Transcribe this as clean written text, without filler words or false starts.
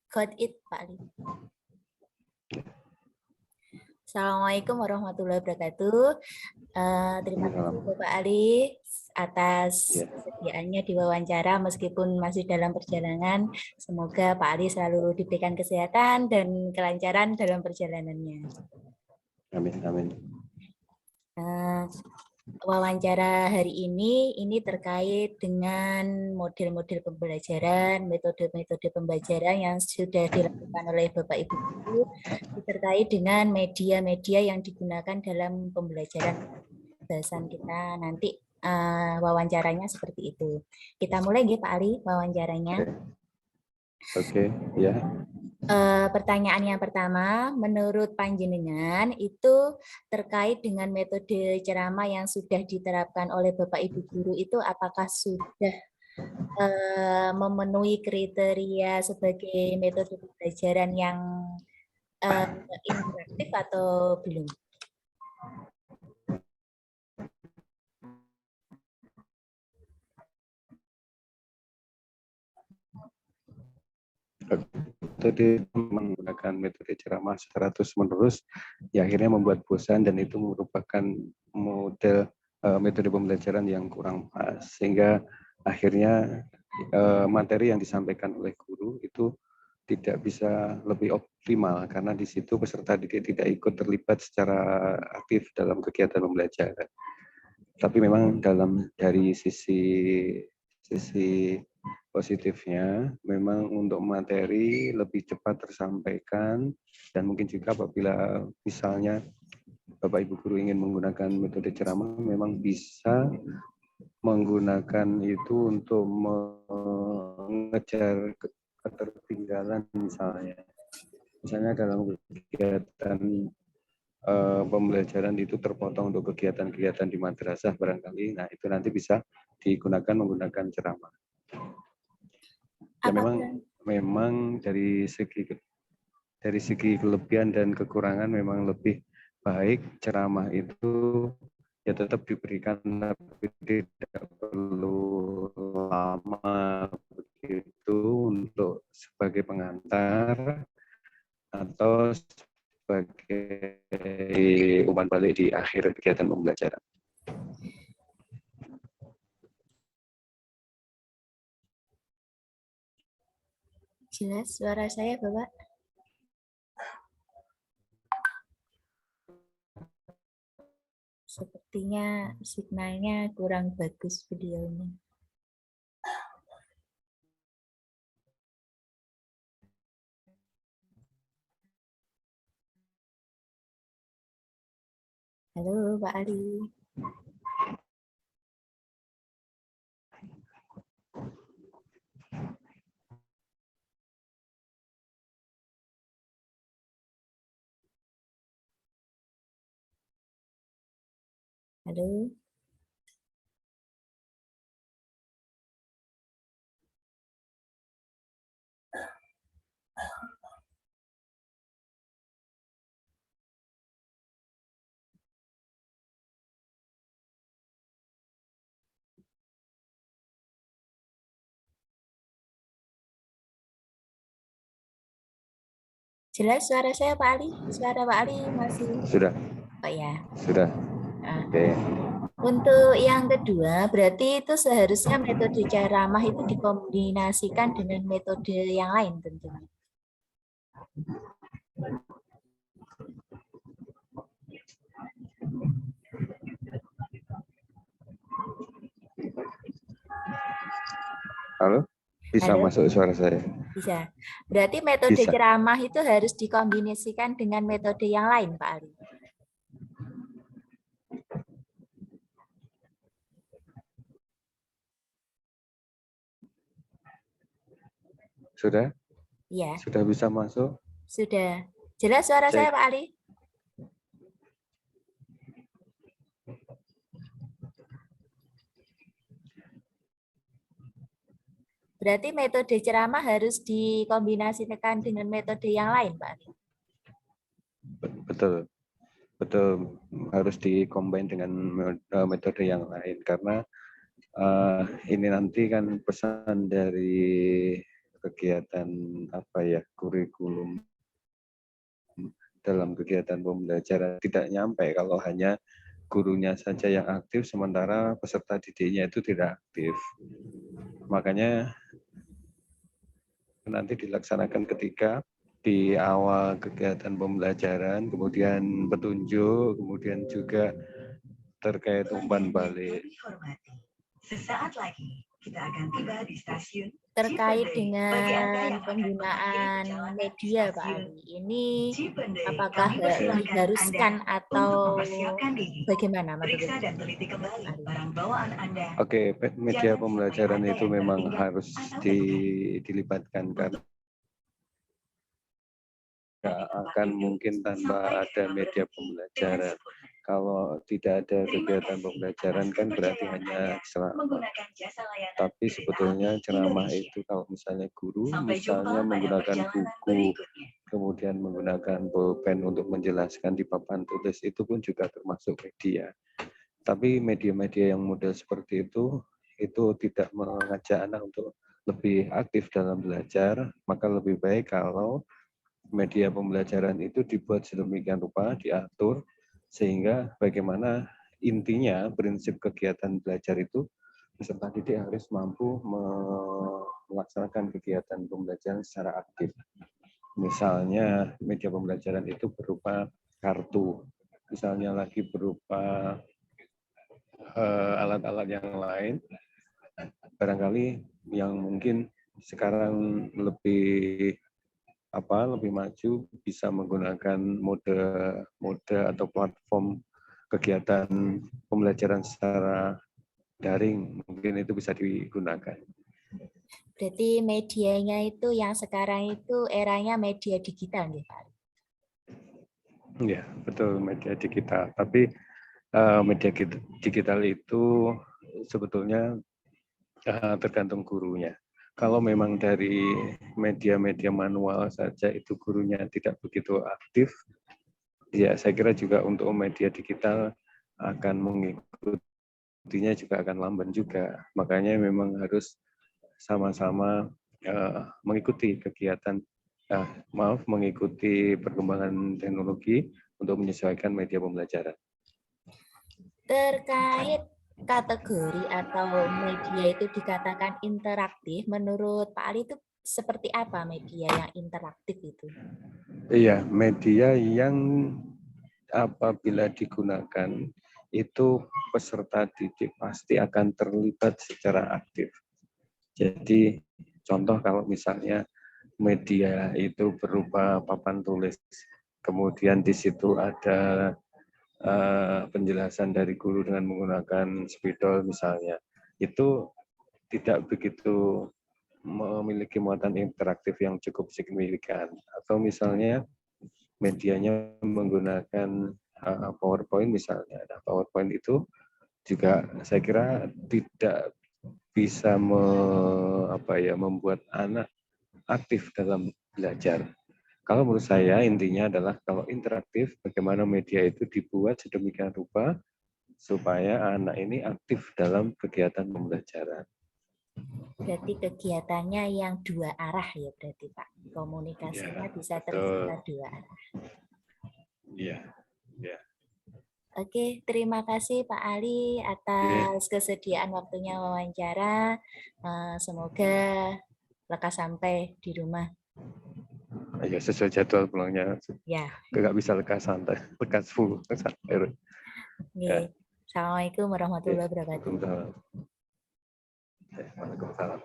Got it, Pak Ali. Assalamualaikum warahmatullahi wabarakatuh. Terima kasih Bapak Ali atas kesediaannya diwawancara meskipun masih dalam perjalanan. Semoga Pak Ali selalu diberikan kesehatan dan kelancaran dalam perjalanannya. Amin, amin. Wawancara hari ini terkait dengan model-model pembelajaran, metode-metode pembelajaran yang sudah dilakukan oleh Bapak Ibu guru terkait dengan media-media yang digunakan dalam pembelajaran bahasan kita nanti. Wawancaranya seperti itu. Kita mulai ya Pak Ali wawancaranya. Oke, ya. Pertanyaan yang pertama, menurut panjenengan itu terkait dengan metode ceramah yang sudah diterapkan oleh Bapak Ibu guru itu apakah sudah memenuhi kriteria sebagai metode pembelajaran yang interaktif atau belum? Metode menggunakan metode ceramah secara terus-menerus, ya akhirnya membuat bosan dan itu merupakan metode pembelajaran yang kurang pas, sehingga akhirnya materi yang disampaikan oleh guru itu tidak bisa lebih optimal karena di situ peserta didik tidak ikut terlibat secara aktif dalam kegiatan pembelajaran. Tapi memang dari sisi positifnya, memang untuk materi lebih cepat tersampaikan dan mungkin juga apabila misalnya Bapak Ibu guru ingin menggunakan metode ceramah, memang bisa menggunakan itu untuk mengejar ketertinggalan misalnya. Misalnya dalam kegiatan pembelajaran itu terpotong untuk kegiatan-kegiatan di madrasah barangkali, nah itu nanti bisa digunakan menggunakan ceramah. Ya memang dari segi kelebihan dan kekurangan memang lebih baik ceramah itu ya tetap diberikan tapi tidak perlu lama begitu untuk sebagai pengantar atau sebagai umpan balik di akhir kegiatan pembelajaran. Jelas suara saya, Bapak? Sepertinya signalnya kurang bagus videonya. Halo, Pak Ali. Halo. Jelas suara saya Pak Ali? Suara Pak Ali masih? Sudah. Oh ya. Sudah. Oke. Untuk yang kedua, berarti itu seharusnya metode ceramah itu dikombinasikan dengan metode yang lain tentunya. Halo? Bisa Halo? Masuk suara saya? Bisa. Berarti metode ceramah itu harus dikombinasikan dengan metode yang lain, Pak Ali? Sudah? Iya. Sudah bisa masuk? Sudah. Jelas suara saya, Pak Ali? Berarti metode ceramah harus dikombinasikan dengan metode yang lain, Pak Ali? Betul. Betul, harus dikombin dengan metode yang lain karena ini nanti kan pesan dari kegiatan kurikulum dalam kegiatan pembelajaran tidak nyampe kalau hanya gurunya saja yang aktif sementara peserta didiknya itu tidak aktif. Makanya nanti dilaksanakan ketika di awal kegiatan pembelajaran, kemudian petunjuk, kemudian juga terkait umpan balik. Sesaat lagi kita akan tiba di stasiun Terkait Cipendei. dengan Bagi Anda yang akan penggunaan mengakhiri perjalanan di media, Pak stasiun Ali, ini Cipendei, apakah kami persilahkan diharuskan Anda atau untuk mempersiapkan diri. bagaimana menurut Periksa dan teliti Pak kembali Ali? barang bawaan Anda. Oke, media Jangan pembelajaran sampai Anda itu yang memang tertinggal harus atau dilibatkan karena nggak tempat akan duduk mungkin sampai tanpa ada kita media berhenti pembelajaran. dengan sempurna. Kalau tidak ada Terima kegiatan kasih pembelajaran atas kan berarti kepercayaan hanya Anda ceramah. menggunakan jasa layanan Tapi kereta sebetulnya api ceramah Indonesia. itu kalau misalnya guru Sampai jumpa misalnya pada menggunakan perjalanan buku, berikutnya. kemudian menggunakan pulpen untuk menjelaskan di papan tulis itu pun juga termasuk media. Tapi media-media yang model seperti itu tidak mengajak anak untuk lebih aktif dalam belajar, maka lebih baik kalau media pembelajaran itu dibuat sedemikian rupa, diatur, sehingga bagaimana intinya prinsip kegiatan belajar itu peserta didik harus mampu melaksanakan kegiatan pembelajaran secara aktif. Misalnya media pembelajaran itu berupa kartu, misalnya lagi berupa alat-alat yang lain, barangkali yang mungkin sekarang lebih maju bisa menggunakan mode atau platform kegiatan pembelajaran secara daring, mungkin itu bisa digunakan. Berarti medianya itu yang sekarang itu eranya media digital, nih, Pak? Ya, betul, media digital. Tapi media digital itu sebetulnya tergantung gurunya. Kalau memang dari media-media manual saja itu gurunya tidak begitu aktif, ya saya kira juga untuk media digital akan mengikutinya juga akan lamban juga. Makanya memang harus sama-sama mengikuti mengikuti perkembangan teknologi untuk menyesuaikan media pembelajaran. Terkait kategori atau media itu dikatakan interaktif, menurut Pak Ali itu seperti apa media yang interaktif itu? Iya, media yang apabila digunakan itu peserta didik pasti akan terlibat secara aktif. Jadi contoh kalau misalnya media itu berupa papan tulis, kemudian di situ ada penjelasan dari guru dengan menggunakan spidol misalnya, itu tidak begitu memiliki muatan interaktif yang cukup signifikan. Atau misalnya medianya menggunakan PowerPoint misalnya. Nah, PowerPoint itu juga saya kira tidak bisa membuat anak aktif dalam belajar. Kalau menurut saya intinya adalah kalau interaktif, bagaimana media itu dibuat sedemikian rupa supaya anak ini aktif dalam kegiatan pembelajaran. Berarti kegiatannya yang dua arah ya berarti Pak. Komunikasinya Ya, bisa betul. tercipta dua arah. Iya. Ya. Oke, terima kasih Pak Ali atas kesediaan waktunya wawancara. Semoga lekas sampai di rumah. Ya, sesuai jadwal pulangnya. Ya. Nggak bisa lekas santai, lekas full. Santai. Ya. Assalamualaikum warahmatullahi wabarakatuh. Waalaikumsalam.